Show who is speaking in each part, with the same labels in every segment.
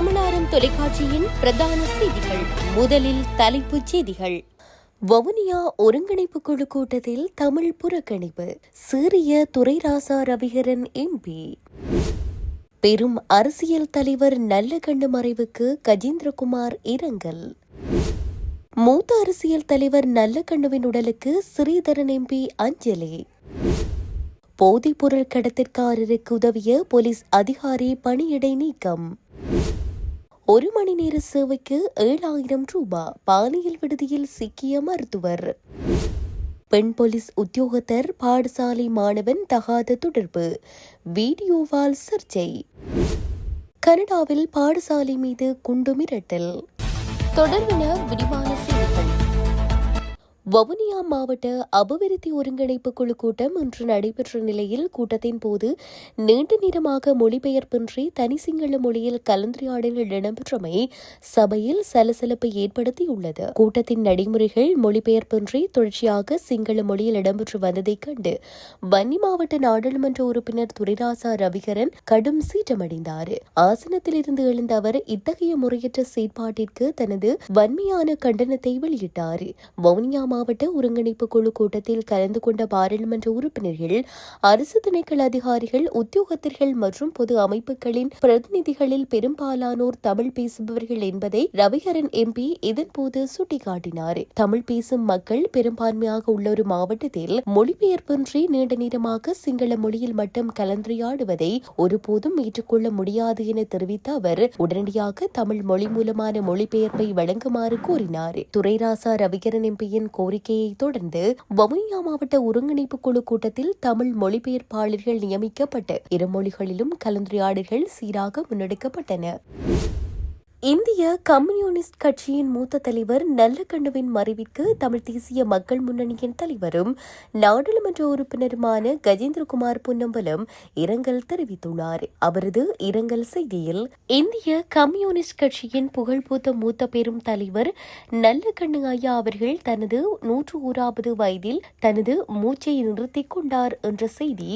Speaker 1: தமிழாரம் தொலைக்காட்சியின் பிரதான செய்திகள். முதலில் தலைப்புச் செய்திகள். வவுனியா ஒருங்கிணைப்பு குழு கூட்டத்தில் தமிழ் புறக்கணிப்பு. சீறிய துரைராசா ரவிகரன் எம்பி. பெரும் அரசியல் தலைவர் நல்லகண்ணு மறைவுக்கு கஜேந்திரகுமார் இரங்கல். மூத்த அரசியல் தலைவர் நல்லகண்ணுவின் உடலுக்கு ஸ்ரீதரன் எம்பி அஞ்சலி. போதைப்பொருள் கடத்தற்காரருக்கு உதவிய போலீஸ் அதிகாரி பணியிடை நீக்கம். 1 மணி நேர சேவைக்கு 7,000 ரூபாய் பாலியல் விடுதியில் சிக்கிய மருத்துவர். பெண் போலீஸ் உத்தியோகத்தர் பாடசாலை மாணவன் தகாத தொடர்பு வீடியோவால் சர்ச்சை. கனடாவில் பாடசாலை மீது குண்டு மிரட்டல். தொடர்பான விரிவான செய்திகள். வவுனியா மாவட்ட அபிவிருத்தி ஒருங்கிணைப்பு குழு கூட்டம் இன்று நடைபெற்ற நிலையில் கூட்டத்தின் போது நீண்ட நேரமாக மொழிபெயர்ப்பின்றி தனி சிங்கள மொழியில் கலந்துரையாடல்கள் இடம்பெற்றமை சபையில் சலசலப்பை ஏற்படுத்தியுள்ளது. கூட்டத்தின் நடைமுறைகள் மொழிபெயர்ப்பின்றி தொடர்ச்சியாக சிங்கள மொழியில் இடம்பெற்று வந்ததைக் கண்டு வன்னி மாவட்ட நாடாளுமன்ற உறுப்பினர் துரைராசா ரவிகரன் கடும் சீற்றமடைந்தார். ஆசனத்திலிருந்து எழுந்த அவர் இத்தகைய முறையற்ற செயற்பாட்டிற்கு தனது வன்மையான கண்டனத்தை வெளியிட்டார். வவுனியா மாவட்ட ஒருங்கிணைப்பு குழு கூட்டத்தில் கலந்து கொண்ட பாராளுமன்ற உறுப்பினர்கள், அரசு திணைக்கள அதிகாரிகள், உத்தியோகத்தர்கள் மற்றும் பொது அமைப்புகளின் பிரதிநிதிகளில் பெரும்பாலானோர் தமிழ் பேசுபவர்கள் என்பதை ரவிகரன் எம்பி இதன்போது சுட்டிக்காட்டினார். தமிழ் பேசும் மக்கள் பெரும்பான்மையாக உள்ள ஒரு மாவட்டத்தில் மொழிபெயர்ப்பின்றி நீண்ட நேரமாக சிங்கள மொழியில் மட்டும் கலந்துரையாடுவதை ஒருபோதும் ஏற்றுக்கொள்ள முடியாது என தெரிவித்த அவர் உடனடியாக தமிழ் மொழி மூலமான மொழிபெயர்ப்பை வழங்குமாறு கோரினார். துரைராசா ரவிகரன் எம்பியின் கோரிக்கையை தொடர்ந்து வவுனியா மாவட்ட ஒருங்கிணைப்பு குழு கூட்டத்தில் தமிழ் மொழிபெயர்ப்பாளர்கள் நியமிக்கப்பட்டு இரு மொழிகளிலும் கலந்துரையாடல்கள் சீராக முன்னெடுக்கப்பட்டன. இந்திய கம்யூனிஸ்ட் கட்சியின் மூத்த தலைவர் நல்லகண்ணுவின் மறைவிற்கு தமிழ் தேசிய மக்கள் முன்னணியின் தலைவரும் நாடாளுமன்ற உறுப்பினருமான கஜேந்திரகுமார் பொன்னம்பலம் இரங்கல் தெரிவித்துள்ளார். அவரது இரங்கல் செய்தியில், இந்திய கம்யூனிஸ்ட் கட்சியின் புகழ்பூத்த மூத்த பெரும் தலைவர் நல்லகண்ணு ஐயா அவர்கள் தனது 101வது வயதில் தனது மூச்சை நிறுத்திக் கொண்டார் என்ற செய்தி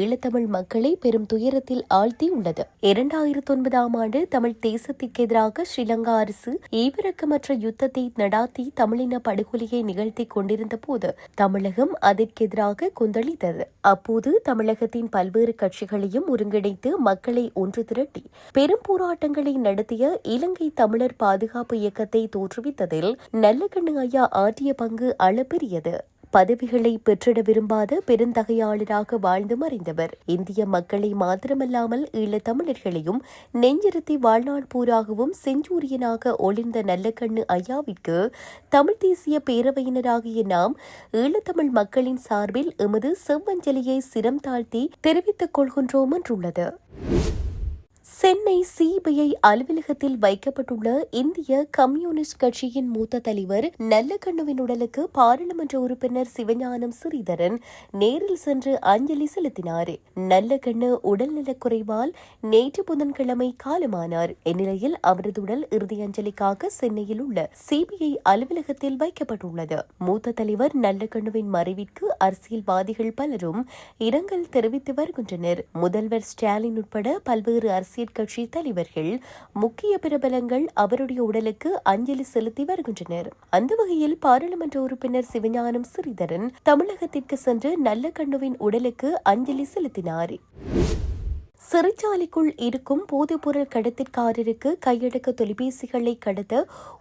Speaker 1: ஈழத்தமிழ் மக்களை பெரும் துயரத்தில் ஆழ்த்தியுள்ளது. 2009ஆம் ஆண்டு தமிழ் தேசத்திற்கு எதிராக ஸ்ரீலங்கா அரசு ஈவிரக்கமற்ற யுத்தத்தை நடாத்தி தமிழின படுகொலையை நிகழ்த்தி கொண்டிருந்த போது தமிழகம் அதற்கெதிராக கொந்தளித்தது. அப்போது தமிழகத்தின் பல்வேறு கட்சிகளையும் ஒருங்கிணைத்து மக்களை ஒன்று திரட்டி பெரும் போராட்டங்களை நடத்திய இலங்கை தமிழர் பாதுகாப்பு இயக்கத்தை தோற்றுவித்ததில் நல்லகண்ணு ஐயா ஆற்றிய பங்கு அளப்பெரியது. பதவிகளை பெற்றிட விரும்பாத பெருந்தகையாளராக வாழ்ந்து மறைந்தவர். இந்திய மக்களை மாத்திரமல்லாமல் ஈழத்தமிழர்களையும் நெஞ்சிருத்தி வாழ்நாள் பூராகவும் செஞ்சூரியனாக ஒளிர்ந்த நல்லகண்ணு ஐயாவிற்கு தமிழ் தேசிய பேரவையினராகிய நாம் ஈழத்தமிழ் மக்களின் சார்பில் எமது செவ்வஞ்சலியை சிரம் தாழ்த்தி தெரிவித்துக் கொள்கின்றோம் என்றுள்ளது. சென்னை சிபிஐ அலுவலகத்தில் வைக்கப்பட்டுள்ள இந்திய கம்யூனிஸ்ட் கட்சியின் மூத்த தலைவர் நல்லகண்ணுவின் உடலுக்கு பாராளுமன்ற உறுப்பினர் சிவஞானம் ஸ்ரீதரன் நேரில் சென்று அஞ்சலி செலுத்தினார். நல்லகண்ணு உடல்நலக்குறைவால் நேற்று புதன்கிழமை காலமானார். இந்நிலையில் அவரது உடல் இறுதி அஞ்சலிக்காக சென்னையில் உள்ள சிபிஐ அலுவலகத்தில் வைக்கப்பட்டுள்ளது. மூத்த தலைவர் நல்லகண்ணுவின் மறைவிற்கு அரசியல்வாதிகள் பலரும் இரங்கல் தெரிவித்து வருகின்றனர். முதல்வர் ஸ்டாலின் உட்பட பல்வேறு அரசியல் கட்சி தலைவர்கள், முக்கிய பிரபலங்கள் அவருடைய உடலுக்கு அஞ்சலி செலுத்தி வருகின்றனர். அந்த வகையில் பாராளுமன்ற உறுப்பினர் சிவஞானம் ஸ்ரீதரன் தமிழகத்திற்கு சென்று நல்லகண்ணுவின் உடலுக்கு அஞ்சலி செலுத்தினார். சிறைச்சாலைக்குள் இருக்கும் போதைப்பொருள் கடத்தற்காரருக்கு கையடக்க தொலைபேசிகளை கடத்த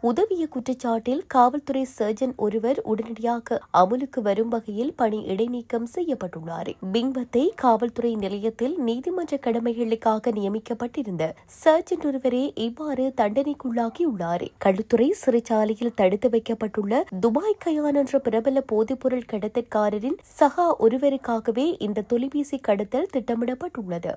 Speaker 1: உதவிய குற்றச்சாட்டில் காவல்துறை சர்ஜன் ஒருவர் உடனடியாக அமலுக்கு வரும் வகையில் பணி இடைநீக்கம் செய்யப்பட்டுள்ளார். பிங்பத்தை காவல்துறை நிலையத்தில் நீதிமன்ற கடமைகளுக்காக நியமிக்கப்பட்டிருந்த சர்ஜன் ஒருவரே இவ்வாறு தண்டனைக்குள்ளாகியுள்ளார். களுத்துறை சிறைச்சாலையில் தடுத்து வைக்கப்பட்டுள்ள துபாய் கயான் என்ற பிரபல போதைப்பொருள் கடத்தற்காரரின் சகா ஒருவருக்காகவே இந்த தொலைபேசி கடத்தல் திட்டமிடப்பட்டுள்ளது.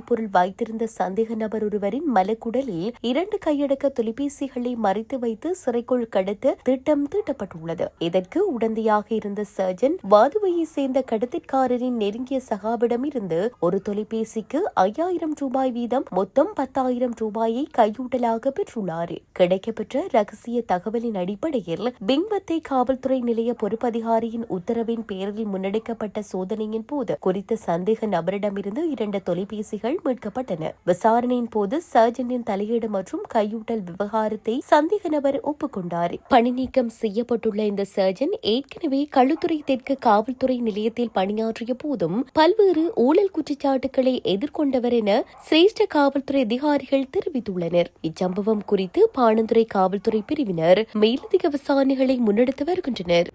Speaker 1: பொருள் வைத்திருந்த சந்தேக நபர் ஒருவரின் மலக்குடலில் 2 கையடக்க தொலைபேசிகளை மறைத்து வைத்து சிறைக்குள் கடத்த திட்டம் தீட்டப்பட்டுள்ளது. இதற்கு உடந்தையாக இருந்த சர்ஜன் வாதுவையை சேர்ந்த கடத்தற்காரரின் நெருங்கிய சகாவிடம் இருந்து ஒரு தொலைபேசிக்கு 5,000 ரூபாய் வீதம் மொத்தம் 10,000 ரூபாயை கையூட்டலாக பெற்றுள்ளார். கிடைக்கப்பெற்ற ரகசிய தகவலின் அடிப்படையில் பிங்பத்தை காவல்துறை நிலைய பொறுப்பதிகாரியின் உத்தரவின் பேரில் முன்னெடுக்கப்பட்ட சோதனையின் போது குறித்த சந்தேக நபரிடமிருந்து 2 தொலைபேசிகள் உடல்கள் மீட்கப்பட்டன. விசாரணையின் போது சர்ஜனின் தலையீடு மற்றும் கையூட்டல் விவகாரத்தை சந்தேக நபர் ஒப்புக்கொண்டார். பணி நீக்கம் செய்யப்பட்டுள்ள இந்த சர்ஜன் ஏற்கனவே களுத்துறை தெற்கு காவல்துறை நிலையத்தில் பணியாற்றிய போதும் பல்வேறு ஊழல் குற்றச்சாட்டுகளை எதிர்கொண்டவர் என சிரேஷ்ட காவல்துறை அதிகாரிகள் தெரிவித்துள்ளனர். இச்சம்பவம் குறித்து பாணந்துறை காவல்துறை பிரிவினர் மேலதிக விசாரணைகளை முன்னெடுத்து வருகின்றனர்.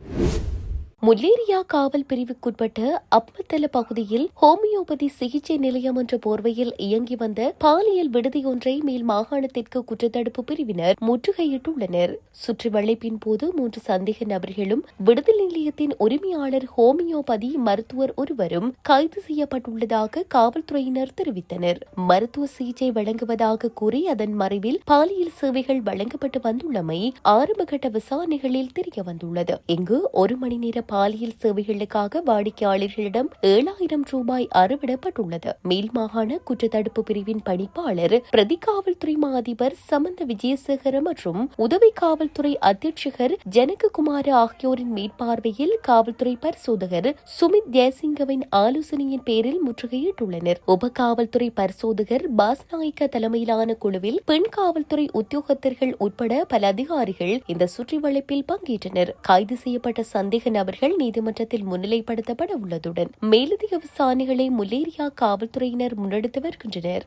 Speaker 1: முல்லேரியா காவல் பிரிவுக்குட்பட்ட அப்பத்தல பகுதியில் ஹோமியோபதி சிகிச்சை நிலையம் என்ற போர்வையில் இயங்கி வந்த பாலியல் விடுதி ஒன்றை மேல் மாகாணத்திற்கு குற்றத்தடுப்பு பிரிவினர் முற்றுகையிட்டுள்ளனர். சுற்றி வளைப்பின் போது 3 சந்தேக நபர்களும் விடுதி நிலையத்தின் உரிமையாளர் ஹோமியோபதி மருத்துவர் ஒருவரும் கைது செய்யப்பட்டுள்ளதாக காவல்துறையினர் தெரிவித்தனர். மருத்துவ சிகிச்சை வழங்குவதாக கூறி அதன் மறைவில் பாலியல் சேவைகள் வழங்கப்பட்டு வந்துள்ளமை ஆரம்பகட்ட விசாரணைகளில் தெரியவந்துள்ளது. இங்கு 1 மணி நேர பாலியல் சேவைகளுக்காக வாடிக்கையாளர்களிடம் 7000 ரூபாய் அறவிடப்பட்டுள்ளது. மேல் மாகாண குற்றத்தடுப்பு பிரிவின் பணிப்பாளர் பிரதி காவல்துறை மா அதிபர் சமந்த விஜயசேகர மற்றும் உதவி காவல்துறை அத்தியட்சகர் ஜனககுமார ஆகியோரின் மேற்பார்வையில் காவல்துறை பரிசோதகர் சுமித் ஜெயசிங்கவின் ஆலோசனையின் பேரில் முற்றுகையிட்டுள்ளனர். உப காவல்துறை பரிசோதகர் பாஸ்நாயக்க தலைமையிலான குழுவில் பெண் காவல்துறை உத்தியோகத்தர்கள் உட்பட பல அதிகாரிகள் இந்த சுற்றி வளைப்பில் பங்கேற்றனர். கைது செய்யப்பட்ட சந்தேக நபர்கள் நீதிமன்றத்தில் முன்னிலைப்படுத்தப்பட உள்ளதுடன் மேலதிக விசாரணைகளை முல்லேரியா காவல்துறையினர் முன்னெடுத்து வருகின்றனர்.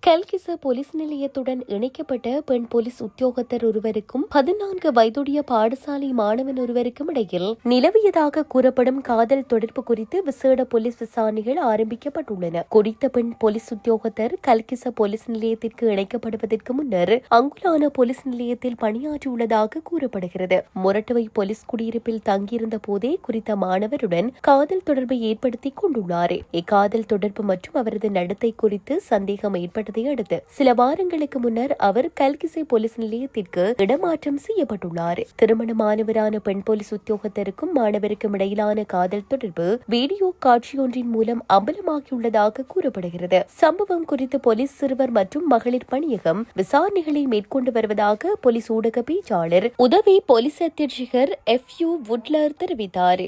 Speaker 1: கல்கிச போலீஸ் நிலையத்துடன் இணைக்கப்பட்ட பெண் போலீஸ் உத்தியோகத்தர் ஒருவருக்கும் 14 வயதுடைய பாடசாலை மாணவன் ஒருவருக்கும் இடையில் நிலவியதாக கூறப்படும் காதல் தொடர்பு குறித்து விசேட போலீஸ் விசாரணைகள் ஆரம்பிக்கப்பட்டுள்ளன. குறித்த பெண் போலீஸ் உத்தியோகத்தர் கல்கிச போலீஸ் நிலையத்திற்கு இணைக்கப்படுவதற்கு முன்னர் அங்குலான போலீஸ் நிலையத்தில் பணியாற்றியுள்ளதாக கூறப்படுகிறது. மொரட்டுவை போலீஸ் குடியிருப்பில் தங்கியிருந்த போதே குறித்த மாணவருடன் காதல் தொடர்பை ஏற்படுத்திக் கொண்டுள்ளார். இக்காதல் தொடர்பு மற்றும் அவரது நடத்தை குறித்து சந்தேகம் ஏற்பட்ட அடுத்து சில வாரங்களுக்கு முன்னர் அவர் கல்கிசை போலீஸ் நிலையத்திற்கு இடமாற்றம் செய்யப்பட்டுள்ளார். திருமணமானவரான பெண் போலீஸ் உத்தியோகத்தருக்கும் மாணவருக்கும் இடையிலான காதல் தொடர்பு வீடியோ காட்சியொன்றின் மூலம் அம்பலமாகியுள்ளதாக கூறப்படுகிறது. சம்பவம் குறித்து போலீஸ் சிறுவர் மற்றும் மகளிர் பணியகம் விசாரணைகளை மேற்கொண்டு வருவதாக போலீஸ் ஊடக பேச்சாளர் உதவி போலீஸ் அத்தியட்சகர் FU வுட்லர் தெரிவித்தார்.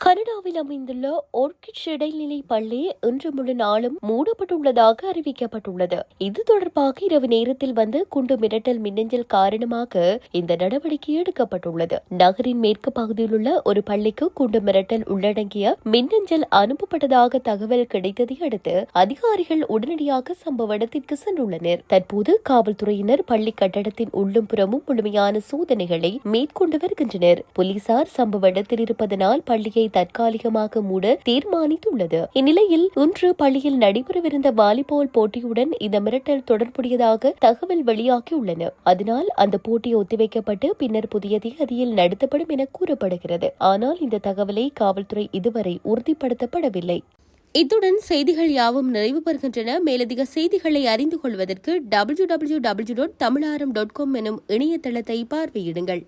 Speaker 1: கனடாவில் அமைந்துள்ள ஓர்கிட் இடைநிலை பள்ளி இன்று முழு நாளும் மூடப்பட்டுள்ளதாக அறிவிக்கப்பட்டுள்ளது. இது தொடர்பாக இரவு நேரத்தில் வந்த குண்டு மிரட்டல் மின்னஞ்சல் காரணமாக இந்த நடவடிக்கை எடுக்கப்பட்டுள்ளது. நகரின் மேற்கு பகுதியில் உள்ள ஒரு பள்ளிக்கு குண்டு மிரட்டல் உள்ளடங்கிய மின்னஞ்சல் அனுப்பப்பட்டதாக தகவல் கிடைத்ததை அடுத்து அதிகாரிகள் உடனடியாக சம்பவ இடத்திற்கு சென்றுள்ளனர். தற்போது காவல்துறையினர் பள்ளி கட்டடத்தின் உள்ளும் புறமும் முழுமையான சோதனைகளை மேற்கொண்டு வருகின்றனர். போலீசார் சம்பவ இடத்தில் இருப்பதனால் பள்ளியை தற்காலிகமாக மூட தீர்மானித்துள்ளது. இந்நிலையில் இன்று பள்ளியில் நடைபெறவிருந்த வாலிபால் போட்டியுடன் இந்த மிரட்டல் தொடர்புடையதாக தகவல் வெளியாகியுள்ளன. அதனால் அந்த போட்டி ஒத்திவைக்கப்பட்டு பின்னர் புதிய தேதியில் நடத்தப்படும் என கூறப்படுகிறது. ஆனால் இந்த தகவலை காவல்துறை இதுவரை உறுதிப்படுத்தப்படவில்லை. இத்துடன் செய்திகள் யாவும் நிறைவு பெறுகின்றன. மேலதிக செய்திகளை அறிந்து கொள்வதற்கு www.tamilaram.com எனும் இணையதளத்தை பார்வையிடுங்கள்.